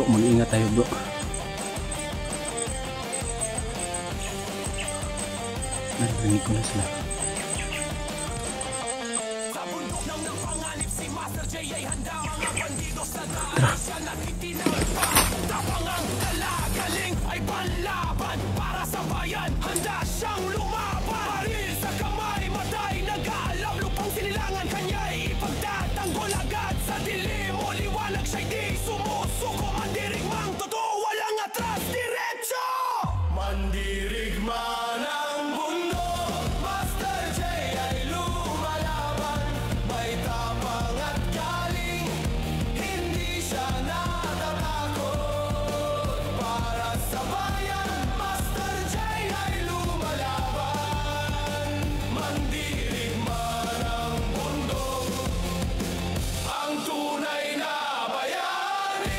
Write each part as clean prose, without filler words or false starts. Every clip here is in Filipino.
bro, mag-ingat tayo bro. Narinig ko na sila. Tara. Tapangang kalagaling ay panlaban para sa bayan. Handa siyang lumaban. Baril sa kamay, matay, nag-aalam. Lupang sinilangan kanya'y ipagtatanggol agad. Sa dilim o liwanag siya'y di sumusuko. Mandirigmang totoo, walang atras, diretso. Mandirigma ng mundo, Master J ay lumalaban. May tapang at galing, hindi siya natatakot. Para sa bayan, Master J ay lumalaban. Mandirigma ng mundo, ang tunay na bayani.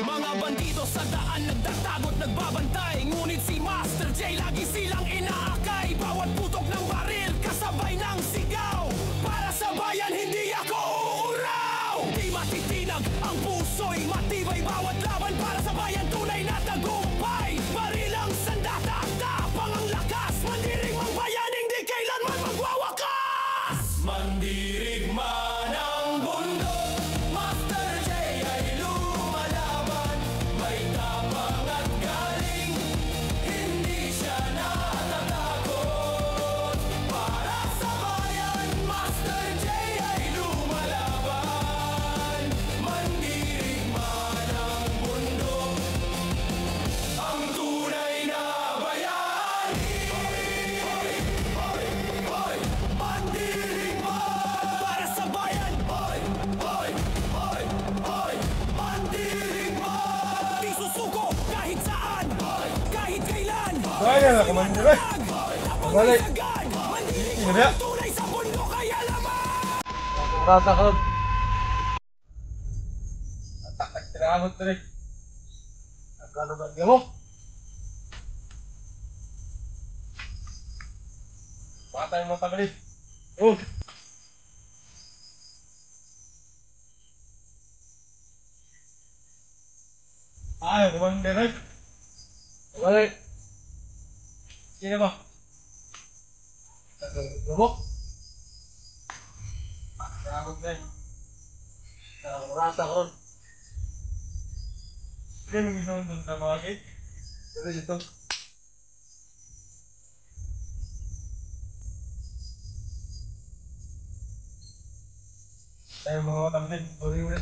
Mga bandido sa daan nagtatago't nagbabantay. Ngunit si Master J lagi silang inaakay. Bawat putok ng baril kasabay ng sigaw. Para sa bayan hindi ako uuraw. Di matitinag ang puso'y matibay. Bawat laban para sa bayan tunay na tagumpay. Baril ang sandata, tapang ang lakas. Mandirigmang bayaning di kailanman magwawakas. Mandirigma ng mundo, Master J ay lumalaban. May tapang at galing, hindi siya natatakot. Para sa bayan, Master J ay lumalaban. Mandirigma ng mundo, ang tunay na bayani. Mandirigma para sa bayan. Mandirigma, di susuko kahit saan, kahit kailan. Kaya na kumandir eh. Balik. Ini dia. Tunay sa mundo kaya laban. Tatakot. Takot trik. Agano ba dia mo? Patay mo tagali. Oh. Ay, kumandir eh. Balik. Sino ba? Lumok. Takot na eh. Rasa ko. Hindi mo ginawa doon na mga kit. Pero dito. Tayo mga kapatid. Uri ulit.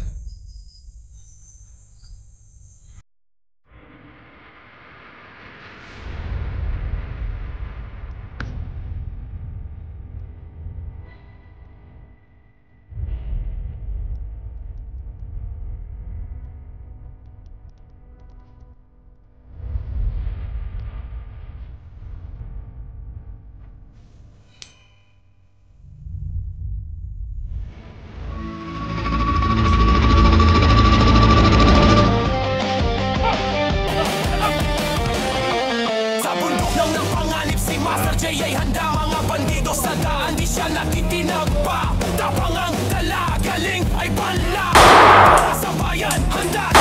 Sa bundok lang ng panganib si Master J ay handa. Mga bandido sa daan di siya natitinag pa. Tapang ang dala, galing ay panla. Para sa bayan, handa.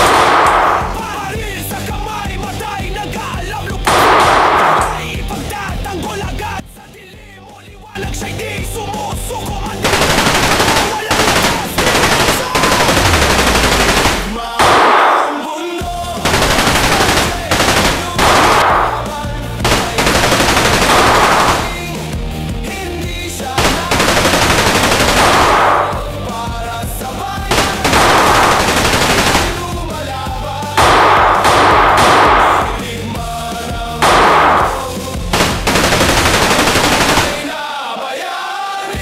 Baril sa kamay, matay, nag-aalam. Lupang ay ipagtatanggol agad. Sa dilim o liwanag siya'y di sumusuko. Walang lakas, diretso. Ang mundo, hindi siya para sa bayan, lumalaban. Mandirigma ng mundo, tunay na bayani.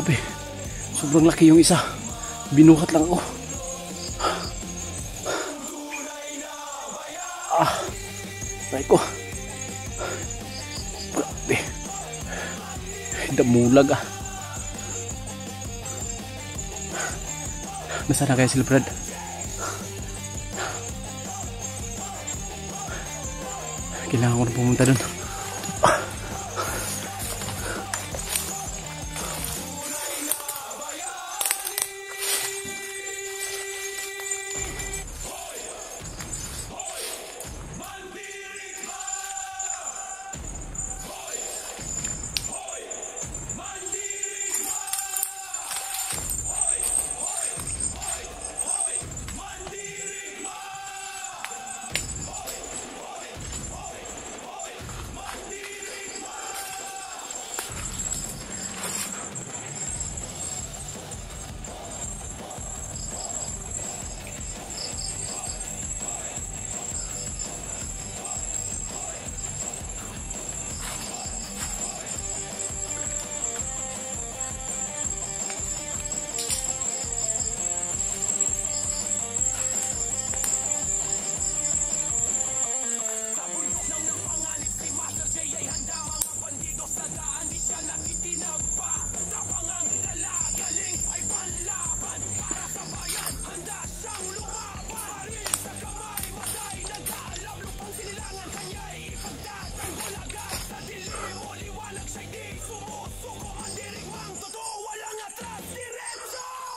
Grabe. Sobrang laki yung isa. Binuhat lang ako. Try ko. Grabe. Damulag Nasaan na kaya sila, Brad? Kailangan ko na pumunta doon.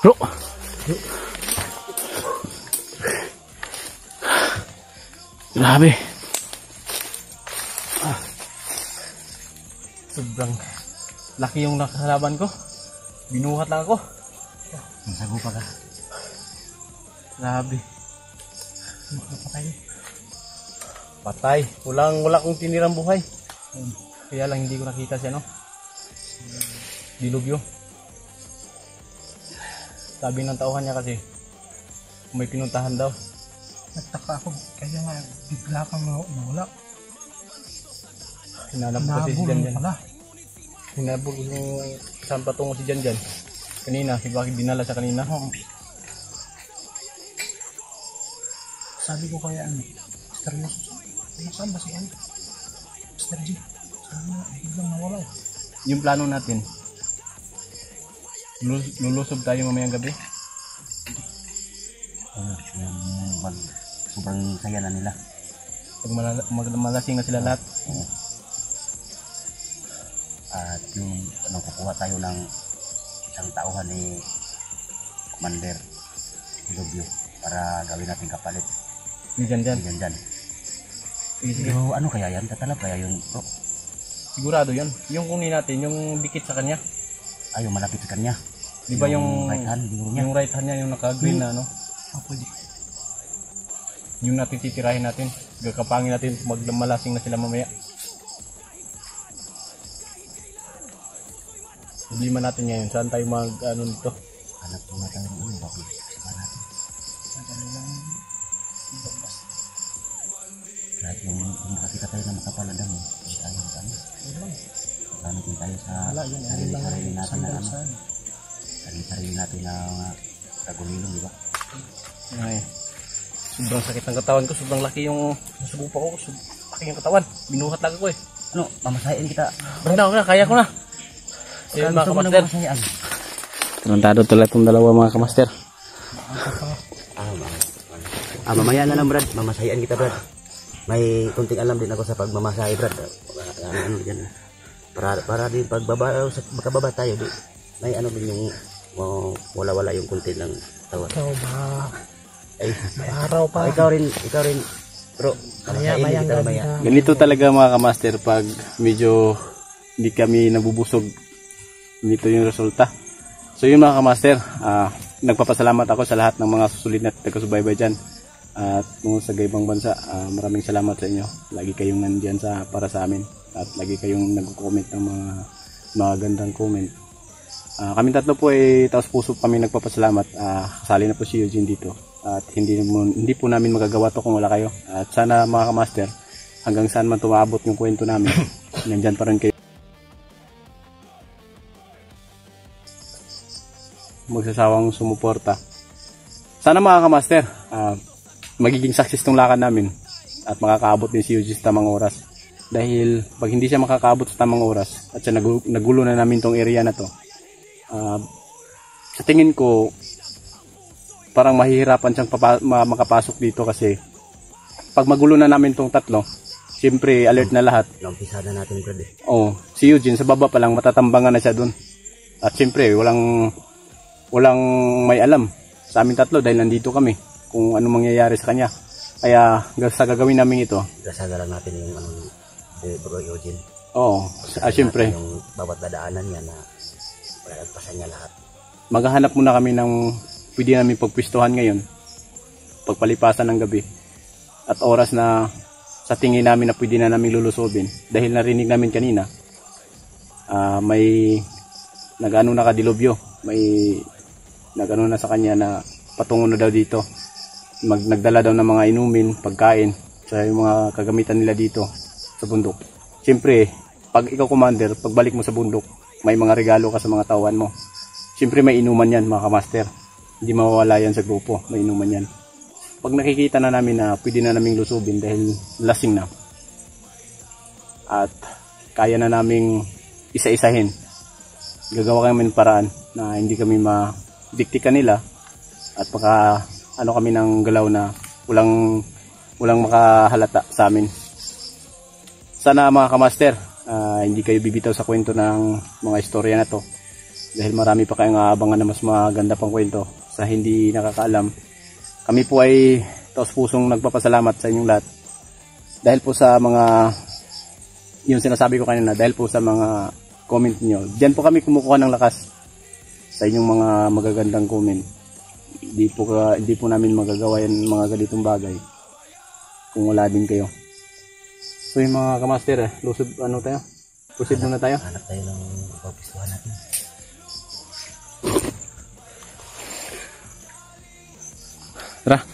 Bro. Grabe. Sobrang laki yung nakalaban ko. Binuhat lang ako. Masago pa ka. Grabe. Patay. Patay. Wala kong tinirang buhay. Kaya lang hindi ko nakita siya, no? Dilubyo. Sabi ng tauhan niya kasi may pinuntahan daw. Nagtaka ako. Kaya nga, bigla kang nawala. Hinanap ko si Jan Jan. pala. Hinabol ko yung saan patungo si Jan Jan. Kanina, si Bakit dinala sa kanina. Sabi ko kaya seryoso. Saan ba si Mr. G? Sana biglang nawala. Yung plano natin, lulusob tayo mamayang gabi. Sobrang saya na nila. Pag malasing na sila lahat. At yung kukuha tayo ng isang tauhan ni Commander Ilobio para gawin natin kapalit. Ni Jan Jan. Diyan. Sige. Pero ano kaya yan? Tatalab kaya yun, bro? Sigurado yan. Yung kunin natin, yung dikit sa kanya. Ay, yung malapit sa kanya. Di ba yung right hand, niya? Yung right hand niya, yung naka-green na, ano? Pwede. Yung natin titirahin natin. Gagapangin natin, magmalasing na sila mamaya. Problema natin ngayon. Saan tayo ano nito? Hanap po na tayo ng bakit. Saan natin? Kahit yung makakita tayo na makapaladang, hindi tayo ano. Gamitin tayo sa sarili natin na ano. Sarili natin na kagulilong, di ba? Ay, sobrang sakit ng katawan ko. Sobrang laki yung nasubupa ko. Laki yung katawan. Binuhat lang ako eh. Ano, mamasahin kita. Banda, kaya ko na. Ayun mga Gusto mo na kamaster. mamasahin? Tarantado tuloy itong dalawa mga kamaster. Mamaya na lang, Brad. Mamasahin kita, Brad. May kunting alam din ako sa pagmamasahe, Brad. Ano dyan. Para din pagbaba, makababa tayo. May ano din yung wala-wala yung kunti ng tawa. Ikaw ba? Ay, May araw pa. ikaw rin, bro. Mamasahin kita mamaya. Ganito talaga mga kamaster pag medyo hindi kami nabubusog. Ganito yung resulta. So yun mga kamaster, nagpapasalamat ako sa lahat ng mga susulit na taga-subaybay dyan. At sa ibang bansa, maraming salamat sa inyo. Lagi kayong nandiyan para sa amin. At lagi kayong nag-comment ng mga gandang comment. Kami tatlo po ay taos puso kami nagpapasalamat. Kasali na po si Eugene dito. At hindi po namin magagawa to kung wala kayo. At sana mga kamaster, hanggang saan man tumabot yung kwento namin, nandyan pa rin kayo. magsasawang sumuporta. Sana mga kamaster, magiging success tong lakad namin at makakaabot din si Eugene sa tamang oras. Dahil pag hindi siya makakaabot sa tamang oras at siya nagulo na namin tong area na to, sa tingin ko parang mahihirapan siyang makapasok dito kasi pag magulo na namin tong tatlo, siyempre alert na lahat. Umpisa na natin, Brad. Oh, si Eugene sa baba pa lang matatambangan na siya doon. At siyempre walang may alam sa amin tatlo dahil nandito kami kung ano mangyayari sa kanya. Kaya sa gagawin namin ito, Gasaga lang natin yung Bro Eugene. oo, siyempre Yung bawat dadaanan niya na malagpasan niya lahat. maghahanap muna kami ng pwede namin pagpistuhan ngayon pagpalipasan ng gabi at oras na sa tingin namin na pwede na namin lulusobin dahil narinig namin kanina may nagano na kadilobyo, may nagano na sa kanya na patungo na daw dito, nagdala daw ng mga inumin, pagkain sa yung mga kagamitan nila dito sa bundok. Siyempre pag ikaw commander, pagbalik mo sa bundok may mga regalo ka sa mga tawan mo. Siyempre may inuman yan mga kamaster, hindi mawawala yan sa grupo, may inuman yan. Pag nakikita na namin na pwede na naming lusubin dahil lasing na at kaya na naming isa-isahin, gagawa kami ng paraan na hindi kami madiktikan nila at baka ano kami ng galaw na walang makahalata sa amin. Sana mga kamaster, hindi kayo bibitaw sa kwento ng mga istorya na to dahil marami pa kayong aabangan na mas maganda pang kwento sa hindi nakakaalam. Kami po ay taos-pusong nagpapasalamat sa inyong lahat dahil po sa mga yung sinasabi ko kanina, dahil po sa mga comment nyo. Diyan po kami kumukuha ng lakas sa inyong mga magagandang comment. Hindi po namin magagawa yan mga ganitong bagay kung wala din kayo. So yung mga kamaster, proceed muna tayo. Hanap tayo ng pagpistuhan natin. Tara.